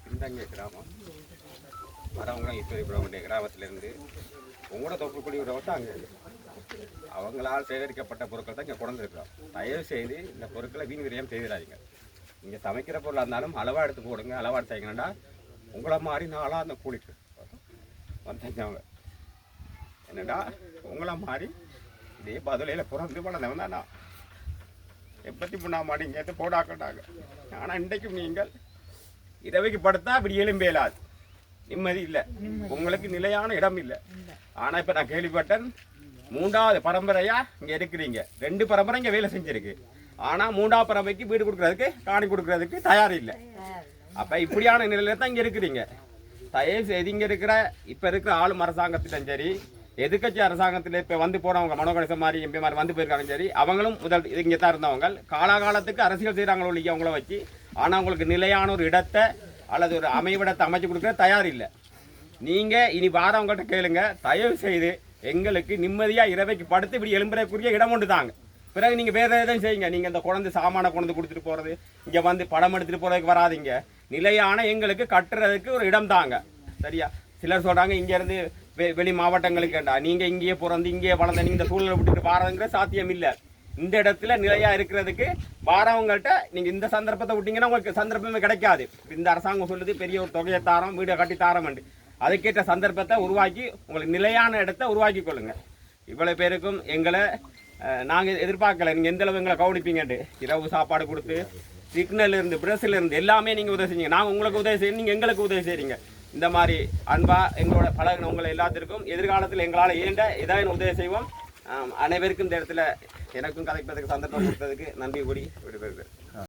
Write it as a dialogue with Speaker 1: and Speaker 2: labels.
Speaker 1: பின்தங்கிய கிராமம் வரவங்களும் ஈஸ்வரிபுரம் கிராமத்திலேருந்து உங்களோட தொப்புக்குடி விடவட்ட அங்கே அவங்களால் சேகரிக்கப்பட்ட பொருட்கள் தான் இங்கே கொண்டிருக்கிறோம். தயவு செய்து இந்த பொருட்களை வீண் விரயம் செய்திடாதீங்க. இங்கே சமைக்கிற பொருளாக இருந்தாலும் அளவாக எடுத்து போடுங்க. அளவாக எடுத்தாங்கன்னா உங்களை மாதிரி நாளாக அந்த கூலிக்கு வந்தவங்க என்னடா உங்களை மாதிரி இதே பதுளையில் பிறந்து வளர்ந்தவன் தானா 83ஆம் ஆண்டு இங்கே போடாக்கட்டாங்க. ஆனால் இன்றைக்கும் நீங்கள் இரவைக்கு படுத்தா அப்படி எலும்பேலாது, நிம்மதி இல்லை, உங்களுக்கு நிலையான இடம் இல்லை. ஆனால் இப்போ நான் கேள்விப்பட்டேன் 3வது பரம்பரையாக இங்கே இருக்கிறீங்க. 2 பரம்பரை இங்கே வேலை செஞ்சுருக்கு. ஆனால் 3வது பரம்பரைக்கு வீடு கொடுக்குறதுக்கு காணி கொடுக்குறதுக்கு தயார் இல்லை. அப்போ இப்படியான நிலையில தான் இங்கே இருக்கிறீங்க. தயவு செய்து இங்கே இப்போ இருக்கிற ஆளும் அரசாங்கத்திலும் சரி, எதிர்கட்சி அரசாங்கத்தில் இப்போ வந்து போனவங்க மனோகணேசன் மாதிரி எம்பி மாதிரி வந்து போயிருக்காங்க சரி, அவங்களும் முதல் இங்கே தான் இருந்தவங்க. காலாகாலத்துக்கு அரசியல் செய்கிறாங்களோ இல்லையா அவங்கள வச்சு. ஆனால் உங்களுக்கு நிலையான ஒரு இடத்தை அல்லது ஒரு அமைவிடத்தை அமைச்சு கொடுக்குற தயார் இல்லை. நீங்கள் இனி வாரவங்கள்ட்ட கேளுங்க, தயவு செய்து எங்களுக்கு நிம்மதியாக இரவைக்கு படுத்து இப்படி எலும்புறக்குரிய இடம் ஒன்று தாங்க. பிறகு நீங்கள் வேறு எதுவும் செய்யுங்க. நீங்கள் இந்த குழந்தை சாமானை கொண்டு கொடுத்துட்டு போகிறது, இங்கே வந்து படம் எடுத்துகிட்டு போகிறதுக்கு வராதிங்க. நிலையான எங்களுக்கு கட்டுறதுக்கு ஒரு இடம் தாங்க. சரியா? சிலர் சொல்கிறாங்க இங்கேருந்து வெளி மாவட்டங்களுக்கு வேண்டா, நீங்கள் இங்கேயே பிறந்து இங்கேயே வளர்ந்த இந்த சூழலை விட்டுட்டு வாரதுங்கிற சாத்தியம் இல்லை. இந்த இடத்துல நிலையாக இருக்கிறதுக்கு வாரவங்கள்ட்ட நீங்கள் இந்த சந்தர்ப்பத்தை விட்டிங்கன்னா உங்களுக்கு சந்தர்ப்பமே கிடைக்காது. இந்த அரசாங்கம் சொல்லுது பெரிய ஒரு தொகையை தாரம், வீடை கட்டி தாரம்ண்டு. அதுக்கேற்ற சந்தர்ப்பத்தை உருவாக்கி உங்களுக்கு நிலையான இடத்தை உருவாக்கி கொள்ளுங்கள். இவ்வளோ பேருக்கும் எங்களை நாங்கள் எதிர்பார்க்கலை. நீங்கள் எந்தளவு எங்களை கவனிப்பீங்கன்ட்டு இரவு சாப்பாடு கொடுத்து சிக்னல் இருந்து பிரஸ்ல இருந்து எல்லாமே நீங்கள் உதவி செஞ்சீங்க. நாங்கள் உங்களுக்கு உதவி செய்யணும், நீங்கள் எங்களுக்கு உதவி செய்கிறீங்க. இந்த மாதிரி அன்பா எங்களோட பழகின உங்களை எல்லாத்திற்கும் எதிர்காலத்தில் எங்களால் ஏண்ட ஏதாவது உதவி செய்வோம். அனைவருக்கும் இந்த இடத்துல எனக்கும் கதைப்பதற்கு சந்தர்ப்பம் கொடுத்ததுக்கு நன்றி கூடி விடுபெறுகிறேன்.